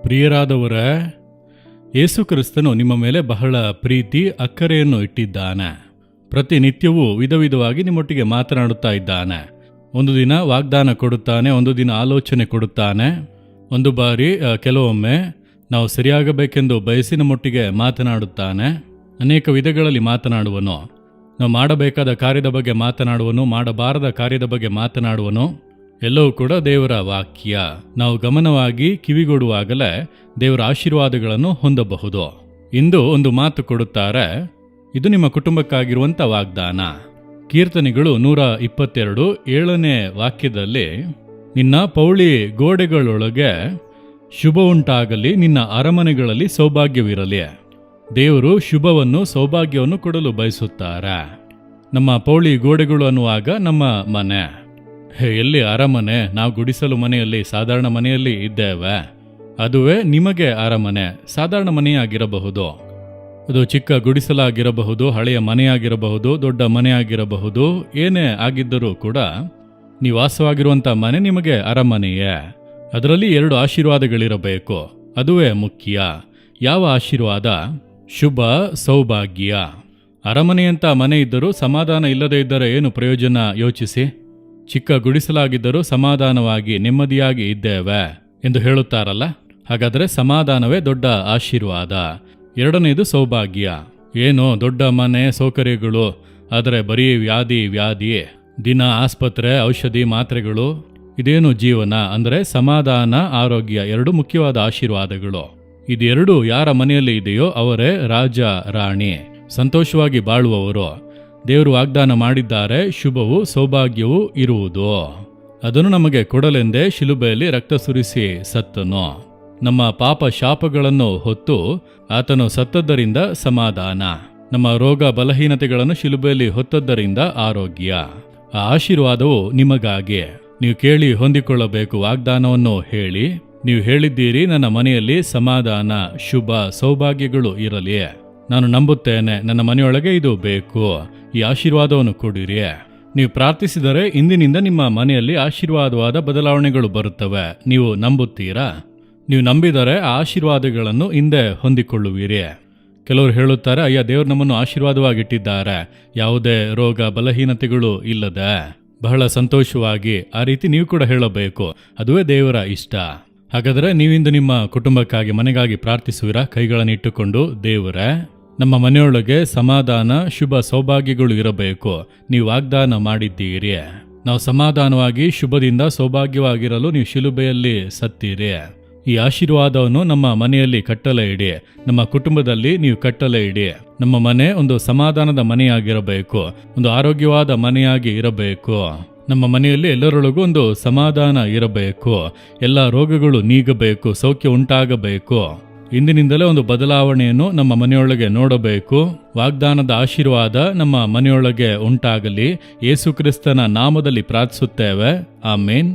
ಪ್ರಿಯರಾದವರೇ, ಯೇಸು ಕ್ರಿಸ್ತನು ನಿಮ್ಮ ಮೇಲೆ ಬಹಳ ಪ್ರೀತಿ ಅಕ್ಕರೆಯನ್ನು ಇಟ್ಟಿದ್ದಾನೆ. ಪ್ರತಿನಿತ್ಯವೂ ವಿಧ ವಿಧವಾಗಿ ನಿಮ್ಮೊಟ್ಟಿಗೆ ಮಾತನಾಡುತ್ತಾ ಇದ್ದಾನೆ. ಒಂದು ದಿನ ವಾಗ್ದಾನ ಕೊಡುತ್ತಾನೆ, ಒಂದು ದಿನ ಆಲೋಚನೆ ಕೊಡುತ್ತಾನೆ, ಒಂದು ಬಾರಿ ಕೆಲವೊಮ್ಮೆ ನಾವು ಸರಿಯಾಗಬೇಕೆಂದು ಬಯಸಿ ನಮ್ಮೊಟ್ಟಿಗೆ ಮಾತನಾಡುತ್ತಾನೆ. ಅನೇಕ ವಿಧಗಳಲ್ಲಿ ಮಾತನಾಡುವನು. ನಾವು ಮಾಡಬೇಕಾದ ಕಾರ್ಯದ ಬಗ್ಗೆ ಮಾತನಾಡುವನು, ಮಾಡಬಾರದ ಕಾರ್ಯದ ಬಗ್ಗೆ ಮಾತನಾಡುವನು. ಎಲ್ಲವೂ ಕೂಡ ದೇವರ ವಾಕ್ಯ. ನಾವು ಗಮನವಾಗಿ ಕಿವಿಗೊಡುವಾಗಲೇ ದೇವರ ಆಶೀರ್ವಾದಗಳನ್ನು ಹೊಂದಬಹುದು. ಇಂದು ಒಂದು ಮಾತು ಕೊಡುತ್ತಾರೆ, ಇದು ನಿಮ್ಮ ಕುಟುಂಬಕ್ಕಾಗಿರುವಂಥ ವಾಗ್ದಾನ. ಕೀರ್ತನೆಗಳು 122 7ನೇ ವಾಕ್ಯದಲ್ಲಿ, ನಿನ್ನ ಪೌಳಿ ಗೋಡೆಗಳೊಳಗೆ ಶುಭ ಉಂಟಾಗಲಿ, ನಿನ್ನ ಅರಮನೆಗಳಲ್ಲಿ ಸೌಭಾಗ್ಯವಿರಲಿ. ದೇವರು ಶುಭವನ್ನು ಸೌಭಾಗ್ಯವನ್ನು ಕೊಡಲು ಬಯಸುತ್ತಾರೆ. ನಮ್ಮ ಪೌಳಿ ಗೋಡೆಗಳು ಅನ್ನುವಾಗ ನಮ್ಮ ಮನೆ. ಎಲ್ಲಿ ಅರಮನೆ? ನಾವು ಗುಡಿಸಲು ಮನೆಯಲ್ಲಿ, ಸಾಧಾರಣ ಮನೆಯಲ್ಲಿ ಇದ್ದೇವೆ. ಅದುವೇ ನಿಮಗೆ ಅರಮನೆ. ಸಾಧಾರಣ ಮನೆಯಾಗಿರಬಹುದು, ಅದು ಚಿಕ್ಕ ಗುಡಿಸಲಾಗಿರಬಹುದು, ಹಳೆಯ ಮನೆಯಾಗಿರಬಹುದು, ದೊಡ್ಡ ಮನೆಯಾಗಿರಬಹುದು. ಏನೇ ಆಗಿದ್ದರೂ ಕೂಡ ನೀವು ವಾಸವಾಗಿರುವಂಥ ಮನೆ ನಿಮಗೆ ಅರಮನೆಯೇ. ಅದರಲ್ಲಿ 2 ಆಶೀರ್ವಾದಗಳಿರಬೇಕು. ಅದುವೇ ಮುಖ್ಯ. ಯಾವ ಆಶೀರ್ವಾದ? ಶುಭ ಸೌಭಾಗ್ಯ. ಅರಮನೆಯಂಥ ಮನೆ ಇದ್ದರೂ ಸಮಾಧಾನ ಇಲ್ಲದೇ ಇದ್ದರೆ ಏನು ಪ್ರಯೋಜನ? ಯೋಚಿಸಿ. ಚಿಕ್ಕ ಗುಡಿಸಲಾಗಿದ್ದರೂ ಸಮಾಧಾನವಾಗಿ ನೆಮ್ಮದಿಯಾಗಿ ಇದ್ದೇವೆ ಎಂದು ಹೇಳುತ್ತಾರಲ್ಲ, ಹಾಗಾದರೆ ಸಮಾಧಾನವೇ ದೊಡ್ಡ ಆಶೀರ್ವಾದ. 2ನೇದು ಸೌಭಾಗ್ಯ. ಏನು ದೊಡ್ಡ ಮನೆ, ಸೌಕರ್ಯಗಳು, ಆದರೆ ಬರೀ ವ್ಯಾಧಿ, ದಿನ ಆಸ್ಪತ್ರೆ, ಔಷಧಿ, ಮಾತ್ರೆಗಳು. ಇದೇನು ಜೀವನ? ಅಂದರೆ ಸಮಾಧಾನ, ಆರೋಗ್ಯ 2 ಮುಖ್ಯವಾದ ಆಶೀರ್ವಾದಗಳು. ಇದೆರಡು ಯಾರ ಮನೆಯಲ್ಲಿ ಇದೆಯೋ ಅವರೇ ರಾಜ ರಾಣಿ, ಸಂತೋಷವಾಗಿ ಬಾಳುವವರು. ದೇವರು ವಾಗ್ದಾನ ಮಾಡಿದ್ದಾರೆ, ಶುಭವೂ ಸೌಭಾಗ್ಯವೂ ಇರುವುದು. ಅದನ್ನು ನಮಗೆ ಕೊಡಲೆಂದೇ ಶಿಲುಬೆಯಲ್ಲಿ ರಕ್ತ ಸುರಿಸಿ ಸತ್ತನು. ನಮ್ಮ ಪಾಪ ಶಾಪಗಳನ್ನು ಹೊತ್ತು ಆತನು ಸತ್ತದ್ದರಿಂದ ಸಮಾಧಾನ, ನಮ್ಮ ರೋಗ ಬಲಹೀನತೆಗಳನ್ನು ಶಿಲುಬೆಯಲ್ಲಿ ಹೊತ್ತದ್ದರಿಂದ ಆರೋಗ್ಯ. ಆ ಆಶೀರ್ವಾದವು ನಿಮಗಾಗಿ. ನೀವು ಕೇಳಿ ಹೊಂದಿಕೊಳ್ಳಬೇಕು. ವಾಗ್ದಾನವನ್ನು ಹೇಳಿ. ನೀವು ಹೇಳಿದ್ದೀರಿ, ನನ್ನ ಮನೆಯಲ್ಲಿ ಸಮಾಧಾನ, ಶುಭ ಸೌಭಾಗ್ಯಗಳು ಇರಲಿ. ನಾನು ನಂಬುತ್ತೇನೆ, ನನ್ನ ಮನೆಯೊಳಗೆ ಇದು ಬೇಕು. ಈ ಆಶೀರ್ವಾದವನ್ನು ಕೊಡಿರಿ. ನೀವು ಪ್ರಾರ್ಥಿಸಿದರೆ ಇಂದಿನಿಂದ ನಿಮ್ಮ ಮನೆಯಲ್ಲಿ ಆಶೀರ್ವಾದವಾದ ಬದಲಾವಣೆಗಳು ಬರುತ್ತವೆ. ನೀವು ನಂಬುತ್ತೀರಾ? ನೀವು ನಂಬಿದರೆ ಆ ಆಶೀರ್ವಾದಗಳನ್ನು ಹಿಂದೆ ಹೊಂದಿಕೊಳ್ಳುವಿರಿ. ಕೆಲವರು ಹೇಳುತ್ತಾರೆ, ಅಯ್ಯ, ದೇವರು ನಮ್ಮನ್ನು ಆಶೀರ್ವಾದವಾಗಿಟ್ಟಿದ್ದಾರೆ, ಯಾವುದೇ ರೋಗ ಬಲಹೀನತೆಗಳು ಇಲ್ಲದೆ. ಬಹಳ ಸಂತೋಷವಾಗಿ ಆ ರೀತಿ ನೀವು ಕೂಡ ಹೇಳಬೇಕು. ಅದುವೇ ದೇವರ ಇಷ್ಟ. ಹಾಗಾದರೆ ನೀವಿಂದು ನಿಮ್ಮ ಕುಟುಂಬಕ್ಕಾಗಿ, ಮನೆಗಾಗಿ ಪ್ರಾರ್ಥಿಸುವಿರಾ? ಕೈಗಳನ್ನು ಇಟ್ಟುಕೊಂಡು, ದೇವರೇ, ನಮ್ಮ ಮನೆಯೊಳಗೆ ಸಮಾಧಾನ, ಶುಭ ಸೌಭಾಗ್ಯಗಳು ಇರಬೇಕು. ನೀವು ವಾಗ್ದಾನ ಮಾಡಿದ್ದೀರಿ. ನಾವು ಸಮಾಧಾನವಾಗಿ, ಶುಭದಿಂದ, ಸೌಭಾಗ್ಯವಾಗಿರಲು ನೀವು ಶಿಲುಬೆಯಲ್ಲಿ ಸತ್ತೀರಿ. ಈ ಆಶೀರ್ವಾದವನ್ನು ನಮ್ಮ ಮನೆಯಲ್ಲಿ ಕಟ್ಟಲೆ ಇಡಿ. ನಮ್ಮ ಕುಟುಂಬದಲ್ಲಿ ನೀವು ಕಟ್ಟಲೆ ಇಡಿ. ನಮ್ಮ ಮನೆ ಒಂದು ಸಮಾಧಾನದ ಮನೆಯಾಗಿರಬೇಕು, ಒಂದು ಆರೋಗ್ಯವಾದ ಮನೆಯಾಗಿ ಇರಬೇಕು. ನಮ್ಮ ಮನೆಯಲ್ಲಿ ಎಲ್ಲರೊಳಗೂ ಒಂದು ಸಮಾಧಾನ ಇರಬೇಕು. ಎಲ್ಲ ರೋಗಗಳು ನೀಗಬೇಕು, ಸೌಖ್ಯ ಉಂಟಾಗಬೇಕು. ಇಂದಿನಿಂದಲೇ ಒಂದು ಬದಲಾವಣೆಯನ್ನು ನಮ್ಮ ಮನೆಯೊಳಗೆ ನೋಡಬೇಕು. ವಾಗ್ದಾನದ ಆಶೀರ್ವಾದ ನಮ್ಮ ಮನೆಯೊಳಗೆ ಉಂಟಾಗಲಿ. ಯೇಸು ಕ್ರಿಸ್ತನ ನಾಮದಲ್ಲಿ ಪ್ರಾರ್ಥಿಸುತ್ತೇವೆ. ಆಮೇನ್.